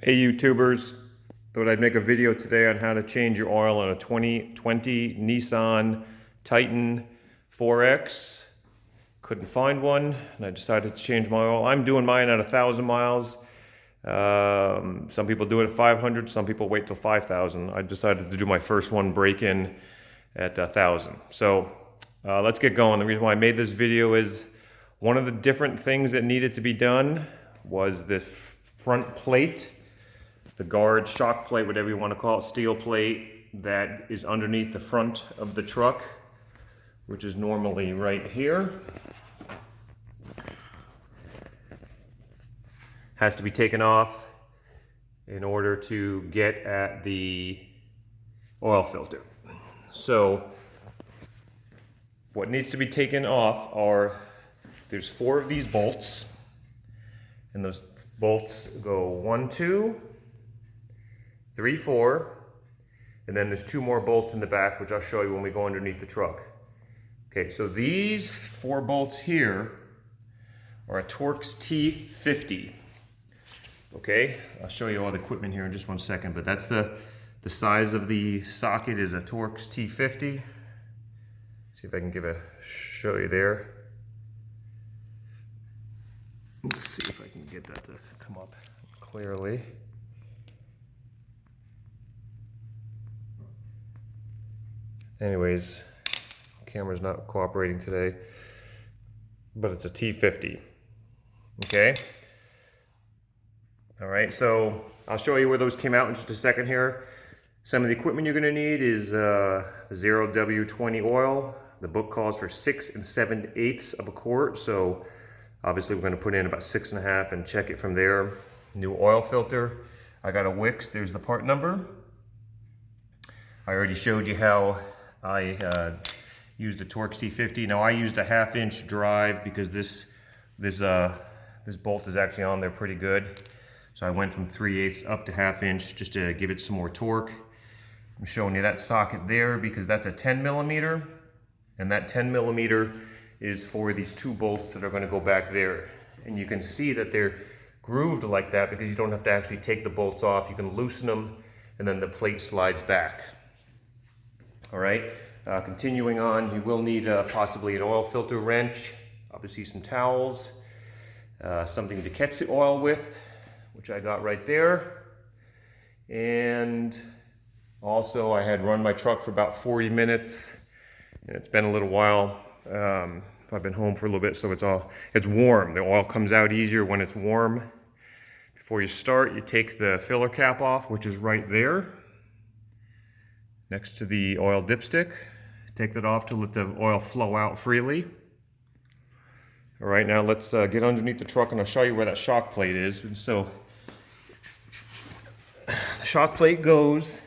Hey YouTubers, thought I'd make a video today on how to change your oil on a 2020 Nissan Titan 4X. Couldn't find one and I decided to change my oil. I'm doing mine at 1,000 miles. Some people do it at 500, some people wait till 5,000. I decided to do my first one break-in at 1,000. So let's get going. The reason why I made this video is one of the different things that needed to be done was the front plate. The guard, shock plate, whatever you want to call it, steel plate that is underneath the front of the truck, which is normally right here. Has to be taken off in order to get at the oil filter. So what needs to be taken off are, there's 4 of these bolts, and those bolts go 1, 2, 3, 4, and then there's 2 more bolts in the back, which I'll show you when we go underneath the truck. Okay, so these 4 bolts here are a Torx T50. Okay, I'll show you all the equipment here in just one second, but that's the size of the socket is a Torx T50. See if I can show you there. Let's see if I can get that to come up clearly. Anyways, camera's not cooperating today, but it's a T50, okay? All right, so I'll show you where those came out in just a second here. Some of the equipment you're gonna need is 0W20 oil. The book calls for 6 7/8 of a quart, so obviously we're gonna put in about 6 1/2 and check it from there. New oil filter. I got a Wix, there's the part number. I already showed you how I used a Torx T50. Now I used a 1/2 inch drive because this bolt is actually on there pretty good. So I went from 3/8 up to 1/2 inch just to give it some more torque. I'm showing you that socket there because that's a 10 millimeter, and that 10 millimeter is for these 2 bolts that are going to go back there. And you can see that they're grooved like that because you don't have to actually take the bolts off. You can loosen them and then the plate slides back. All right, continuing on, you will need possibly an oil filter wrench, obviously some towels, something to catch the oil with, which I got right there. And also I had run my truck for about 40 minutes, and it's been a little while. I've been home for a little bit, so it's warm. The oil comes out easier when it's warm. Before you start, you take the filler cap off, which is right there, next to the oil dipstick. Take that off to let the oil flow out freely. All right, now let's get underneath the truck and I'll show you where that shock plate is. And so the shock plate goes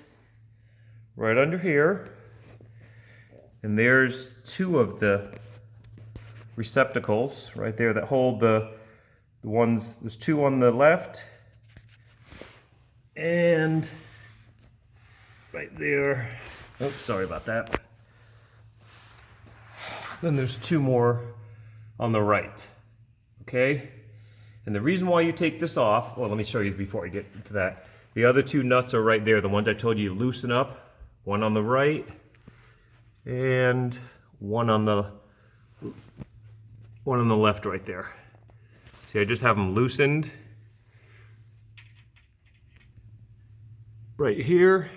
right under here, and there's 2 of the receptacles right there that hold the ones. There's 2 on the left and right there. Oops, sorry about that. Then there's 2 more on the right, okay? And the reason why you take this off, well, let me show you before I get into that. The other 2 nuts are right there, the ones I told you to loosen up. One on the right and one on the left right there. See, I just have them loosened right here,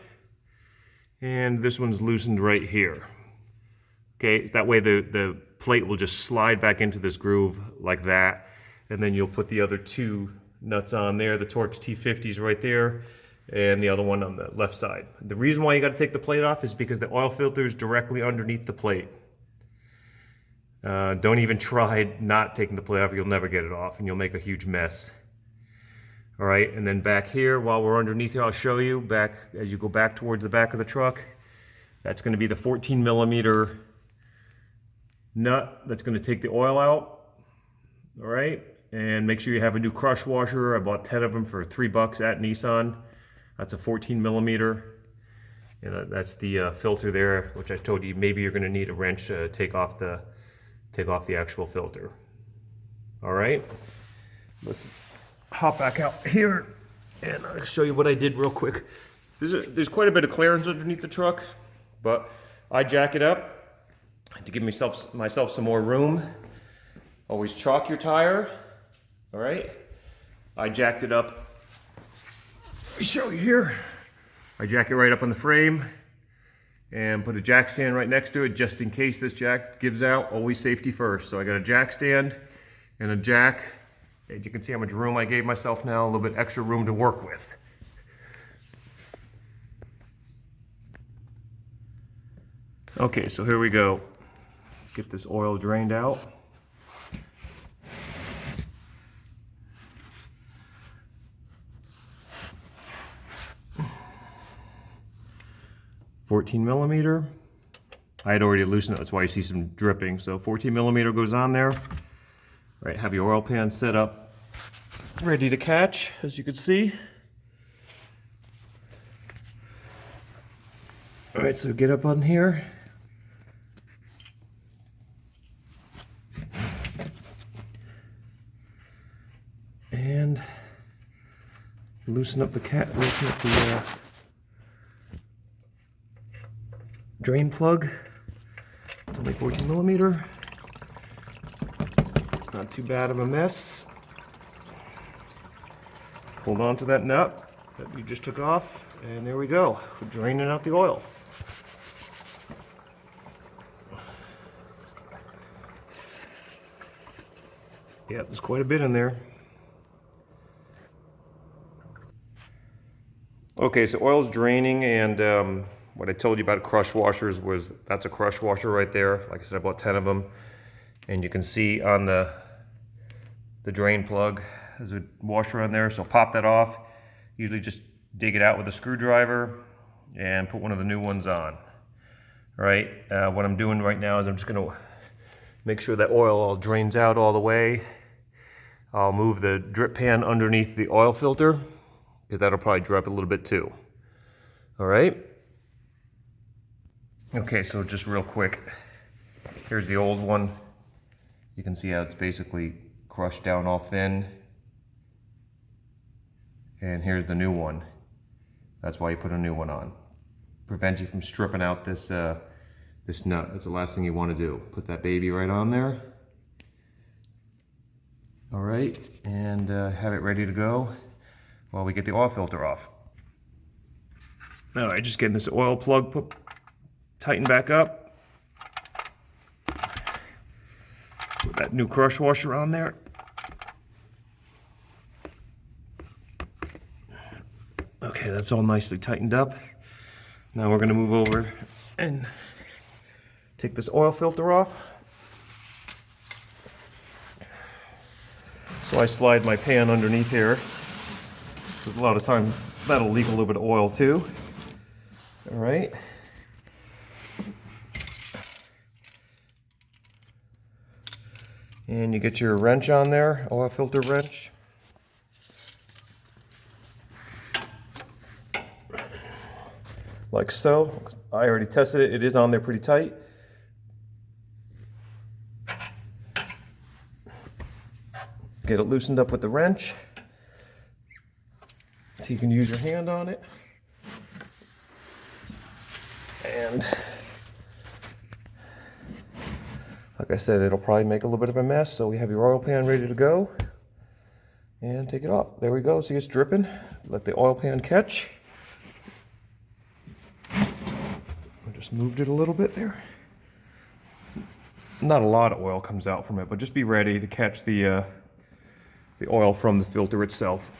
and this one's loosened right here. Okay, that way the plate will just slide back into this groove like that, and then you'll put the other 2 nuts on there. The Torx T50's right there, and the other one on the left side. The reason why you got to take the plate off is because the oil filter is directly underneath the plate. Don't even try not taking the plate off. You'll never get it off, and you'll make a huge mess. All right, and then back here, while we're underneath here, I'll show you back as you go back towards the back of the truck. That's going to be the 14 millimeter nut that's going to take the oil out. All right, and make sure you have a new crush washer. I bought 10 of them for $3 at Nissan. That's a 14 millimeter. And that's the filter there, which I told you maybe you're going to need a wrench to take off the actual filter. All right, let's hop back out here And I'll show you what I did real quick. There's quite a bit of clearance underneath the truck, but I jack it up to give myself some more room. Always chalk your tire, all right? I jacked it up. Let me show you here. I jack it right up on the frame and put a jack stand right next to it just in case this jack gives out. Always safety first. So I got a jack stand and a jack. And you can see how much room I gave myself now, a little bit extra room to work with. Okay, so here we go. Let's get this oil drained out. .14mm. I had already loosened it, that's why you see some dripping. So 14mm goes on there. Right, have your oil pan set up, ready to catch, as you can see. All right, so get up on here. And loosen up the drain plug. It's only 14mm. Not too bad of a mess. Hold on to that nut that you just took off, and there we go. We're draining out the oil. Yeah, there's quite a bit in there. Okay, so oil's draining, and what I told you about crush washers was that's a crush washer right there. Like I said, I bought 10 of them, and you can see on the drain plug there's a washer on there. So pop that off. Usually just dig it out with a screwdriver and put one of the new ones on. All right. What I'm doing right now is I'm just going to make sure that oil all drains out all the way. I'll move the drip pan underneath the oil filter, because that'll probably drip a little bit too. All right. Okay, so just real quick, here's the old one. You can see how it's basically crushed down all thin. And here's the new one. That's why you put a new one on. Prevent you from stripping out this this nut. That's the last thing you want to do. Put that baby right on there. All right, and have it ready to go while we get the oil filter off. All right, just getting this oil plug tightened back up. Put that new crush washer on there. Okay, that's all nicely tightened up. Now we're going to move over and take this oil filter off. So I slide my pan underneath here. A lot of times that'll leak a little bit of oil too. All right. And you get your wrench on there, oil filter wrench. Like so. I already tested it. It is on there pretty tight. Get it loosened up with the wrench. So you can use your hand on it. And like I said, it'll probably make a little bit of a mess. So we have your oil pan ready to go. And take it off. There we go. See, it's dripping. Let the oil pan catch. I just moved it a little bit there. Not a lot of oil comes out from it, but just be ready to catch the oil from the filter itself.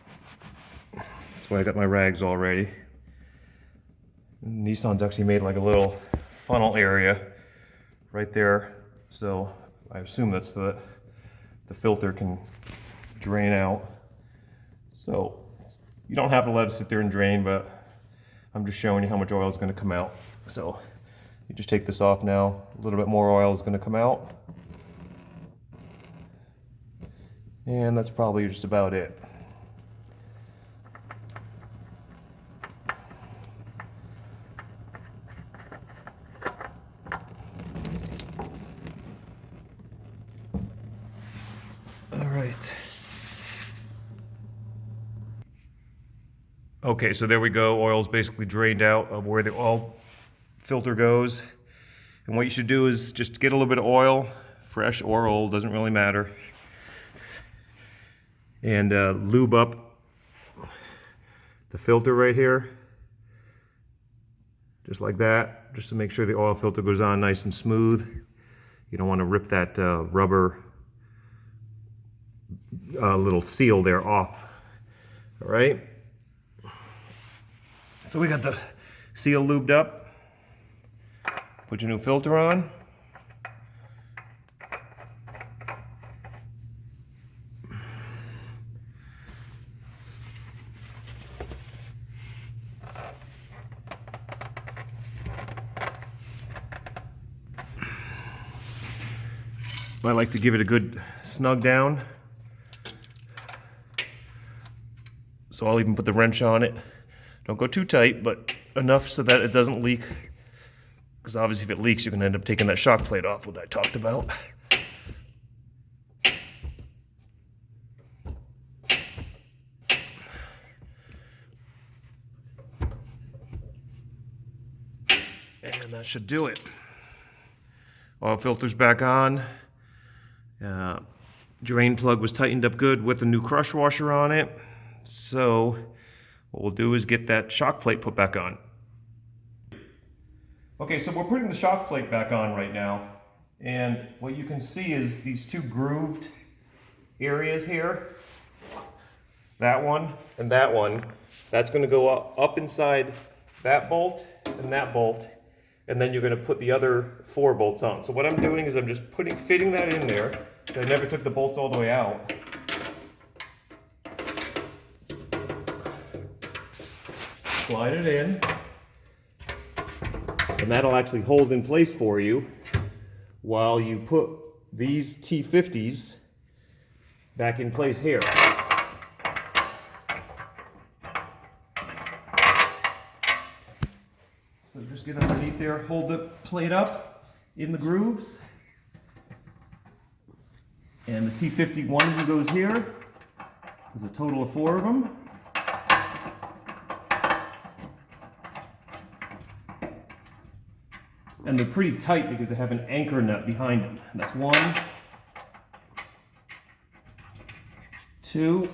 That's why I got my rags all ready. Nissan's actually made like a little funnel area right there, so I assume that's the filter can drain out. So you don't have to let it sit there and drain, but I'm just showing you how much oil is going to come out. So you just take this off now. A little bit more oil is going to come out. And that's probably just about it. All right. Okay, so there we go. Oil's basically drained out of where the oil filter goes. And what you should do is just get a little bit of oil, fresh or old, doesn't really matter. And lube up the filter right here. Just like that, just to make sure the oil filter goes on nice and smooth. You don't want to rip that rubber little seal there off. All right. So we got the seal lubed up. Put your new filter on. I like to give it a good snug down. So I'll even put the wrench on it. Don't go too tight, but enough so that it doesn't leak. Because obviously if it leaks, you're going to end up taking that shock plate off, what I talked about. And that should do it. Oil filter's back on. Drain plug was tightened up good with the new crush washer on it. So what we'll do is get that shock plate put back on. Okay, so we're putting the shock plate back on right now. And what you can see is these two grooved areas here. That one and that one. That's going to go up inside that bolt and that bolt. And then you're going to put the other 4 bolts on. So what I'm doing is I'm just fitting that in there. I never took the bolts all the way out. Slide it in. And that'll actually hold in place for you while you put these T50s back in place here. So just get underneath there, hold the plate up in the grooves. And the T50, one of them goes here. There's a total of 4 of them. And they're pretty tight because they have an anchor nut behind them. That's 1, 2.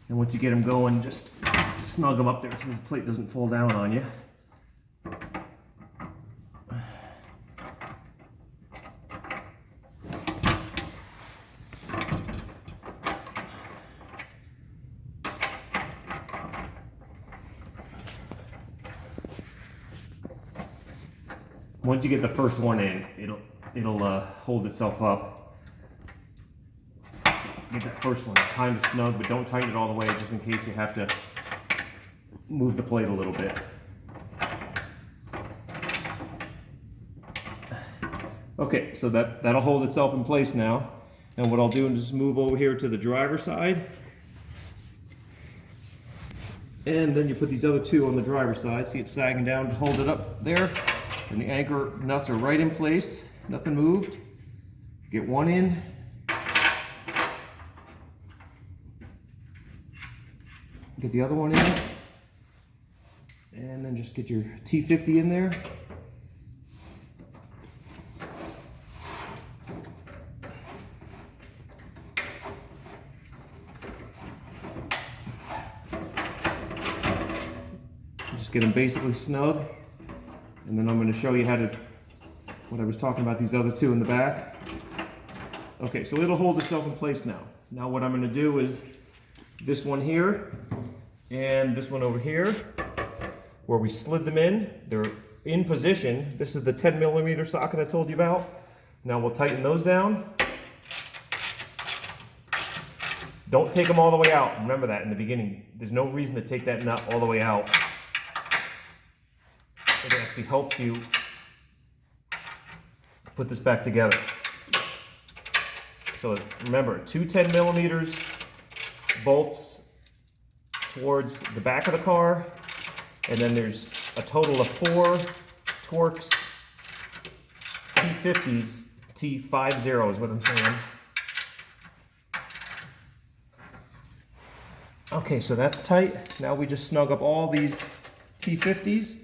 And once you get them going, just snug them up there so this plate doesn't fall down on you. Once you get the first one in, it'll hold itself up. So get that first one kind of snug, but don't tighten it all the way, just in case you have to move the plate a little bit. Okay, so that'll hold itself in place now. And what I'll do is just move over here to the driver's side. And then you put these other 2 on the driver's side. See it sagging down, just hold it up there. And the anchor nuts are right in place, nothing moved. Get one in. Get the other one in. And then just get your T50 in there. Just get them basically snug. And then I'm going to show you what I was talking about, these other 2 in the back. Okay, so it'll hold itself in place now. Now what I'm going to do is this one here and this one over here, where we slid them in. They're in position. This is the 10mm socket I told you about. Now we'll tighten those down. Don't take them all the way out. Remember that in the beginning. There's no reason to take that nut all the way out. It actually helps you put this back together. So remember, 2 10mm bolts towards the back of the car, and then there's a total of 4 Torx T50s, T50 is what I'm saying. Okay, so that's tight. Now we just snug up all these T50s.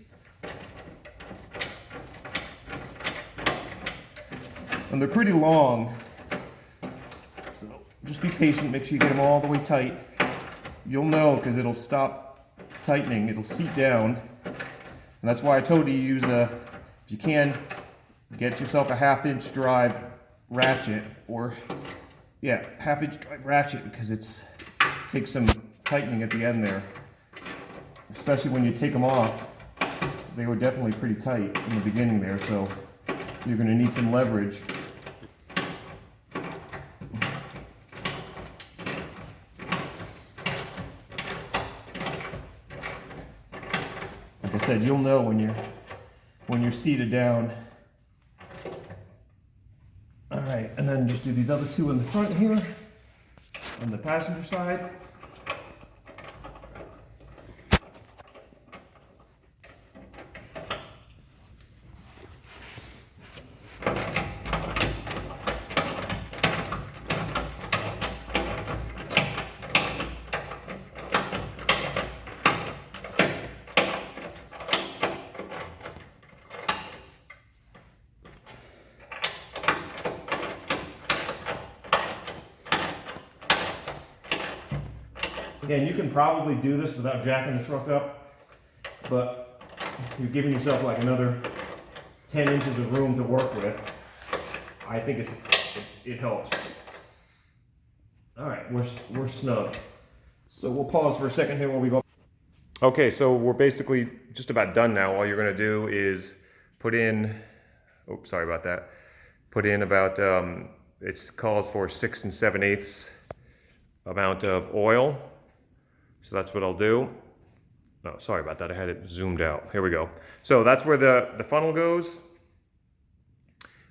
And they're pretty long. So just be patient, make sure you get them all the way tight. You'll know because it'll stop tightening, it'll seat down. And that's why I told you to use if you can, get yourself a 1/2-inch drive ratchet, or yeah, 1/2-inch drive ratchet, because it takes some tightening at the end there. Especially when you take them off, they were definitely pretty tight in the beginning there, so you're going to need some leverage. Like I said, you'll know when you're seated down. All right, and then just do these other two in the front here, on the passenger side. Again, you can probably do this without jacking the truck up, but you're giving yourself like another 10 inches of room to work with. I think it helps. All right, we're snug. So we'll pause for a second here while we go. Okay, so we're basically just about done now. All you're gonna do is put in, oops, sorry about that. Put in about, it calls for 6 7/8 amount of oil. So that's what I'll do. Oh, sorry about that. I had it zoomed out. Here we go. So that's where the funnel goes.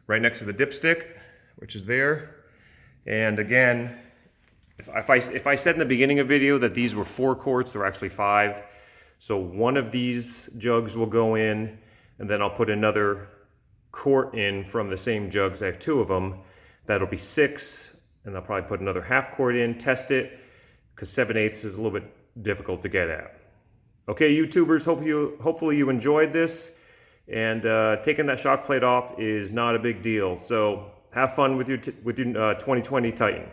Right next to the dipstick, which is there. And again, if I said in the beginning of the video that these were 4 quarts, they're actually 5. So one of these jugs will go in, and then I'll put another quart in from the same jugs. I have 2 of them. That'll be 6, and I'll probably put another 1/2 quart in, test it, because 7/8 is a little bit difficult to get at. Okay, YouTubers, hopefully you enjoyed this, and taking that shock plate off is not a big deal. So have fun with your 2020 Titan.